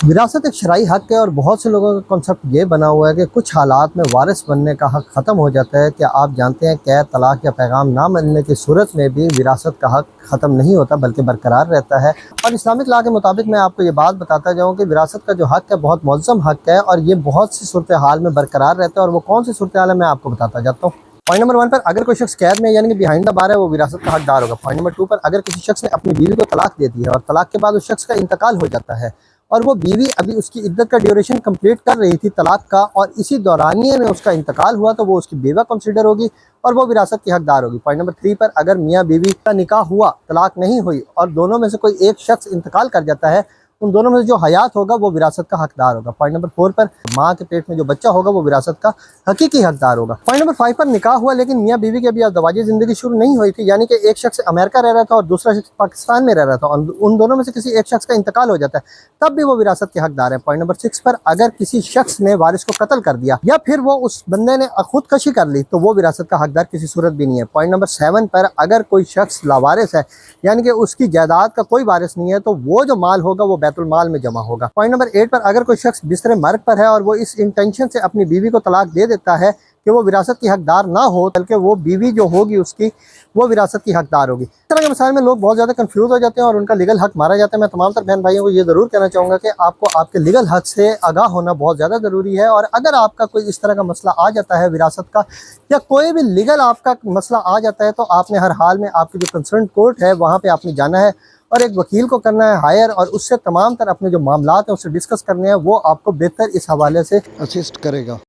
विरासत एक शरعی हक़ है और बहुत से लोगों का कॉन्सेप्ट ये बना हुआ है कि कुछ हालात में वारिस बनने का हक़ ख़त्म हो जाता है। क्या आप जानते हैं कैद, तलाक या पैगाम ना मिलने की सूरत में भी विरासत का हक़ ख़त्म नहीं होता बल्कि बरकरार रहता है। और इस्लामिक लॉ के मुताबिक मैं आपको ये बात बताता जाऊँ कि विरासत का जो हक़ है बहुत मुअज़्ज़म हक़ है और ये बहुत सी सूरत हाल में बरकरार रहता है। और वो कौन सी सूरत हाल है मैं आपको बताता जाता हूँ। पॉइंट नंबर 1 पर अगर कोई शख्स कैद में यानी कि बिहाइंड द बार है वो विरासत का हकदार होगा। पॉइंट नंबर 2 पर अगर किसी शख्स ने अपनी बीवी को तलाक दे दी है और तलाक के बाद उस शख्स का इंतकाल हो जाता है और वो बीवी अभी उसकी इद्दत का ड्यूरेशन कंप्लीट कर रही थी तलाक का और इसी दौरानिए में उसका इंतकाल हुआ तो वो उसकी बेवा कंसिडर होगी और वो विरासत की हकदार होगी। पॉइंट नंबर 3 पर अगर मियाँ बीवी का निकाह हुआ, तलाक नहीं हुई और दोनों में से कोई एक शख्स इंतकाल कर जाता है, उन दोनों में से जो हयात होगा वो विरासत का हकदार होगा। पॉइंट नंबर 4 पर माँ के पेट में जो बच्चा होगा वो विरासत का हकीकी हकदार होगा। पॉइंट नंबर 5 पर निकाह हुआ लेकिन मियाँ बीवी की अभी अज़दवाजी ज़िंदगी शुरू नहीं हुई थी, यानी कि एक शख्स अमेरिका रह रहा था और दूसरा शख्स पाकिस्तान में रह रहा था और उन दोनों में से किसी एक शख्स का इंतकाल हो जाता है, तब भी वो विरासत के हकदार है। पॉइंट नंबर 6 पर अगर किसी शख्स ने वारिस को कत्ल कर दिया या फिर वो उस बंदे ने खुदकशी कर ली तो वो विरासत का हकदार किसी सूरत भी नहीं है। पॉइंट नंबर 7 पर अगर कोई शख्स लावारिस है यानी कि उसकी जायदाद का कोई वारिस नहीं है तो वो जो माल होगा वो बैतुल माल में जमा होगा। पॉइंट नंबर 8 पर अगर कोई शख्स बिस्तर मर्ग पर है और वो इस इंटेंशन से अपनी बीवी को तलाक दे देता है कि वो विरासत की हकदार ना हो बल्कि वो बीवी जो होगी उसकी वो विरासत की हकदार होगी। इस तरह के मसाइल में लोग बहुत ज़्यादा कंफ्यूज हो जाते हैं और उनका लीगल हक मारा जाता है। मैं तमाम तर बहन भाइयों को ये ज़रूर कहना चाहूँगा कि आपको आपके लीगल हक से आगाह होना बहुत ज़्यादा ज़रूरी है। और अगर आपका कोई इस तरह का मसला आ जाता है विरासत का या कोई भी लीगल आपका मसला आ जाता है तो आपने हर हाल में आपकी जो कंसर्न कोर्ट है वहाँ पर आपने जाना है और एक वकील को करना है हायर और उससे तमाम तर अपने जो मामलात हैं उससे डिस्कस करने हैं, वो आपको बेहतर इस हवाले से असिस्ट करेगा।